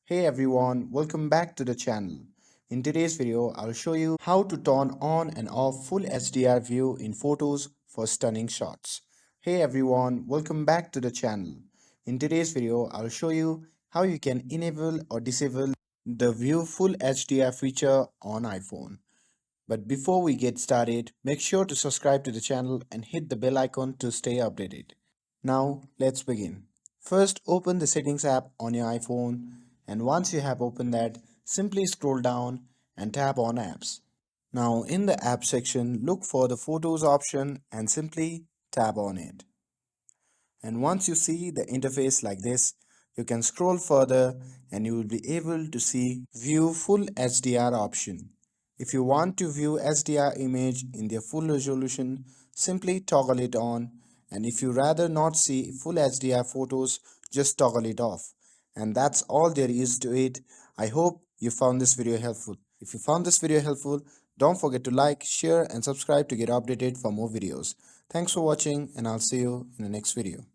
Hey everyone, welcome back to the channel. In today's video, I'll show you how to turn on and off full HDR view in photos for stunning shots. Hey everyone, welcome back to the channel. In today's video, I'll show you how you can enable or disable the view full HDR feature on iPhone. But before we get started, make sure to subscribe to the channel and hit the bell icon to stay updated. Now, let's begin. First, open the Settings app on your iPhone, and once you have opened that, simply scroll down and tap on Apps. Now, in the App section, look for the Photos option and simply tap on it. And once you see the interface like this, you can scroll further and you will be able to see View Full HDR option. If you want to view HDR image in their full resolution, simply toggle it on, and if you rather not see full HDR photos, just toggle it off. And that's all there is to it. I hope you found this video helpful. If you found this video helpful, don't forget to like, share and subscribe to get updated for more videos. Thanks for watching and I'll see you in the next video.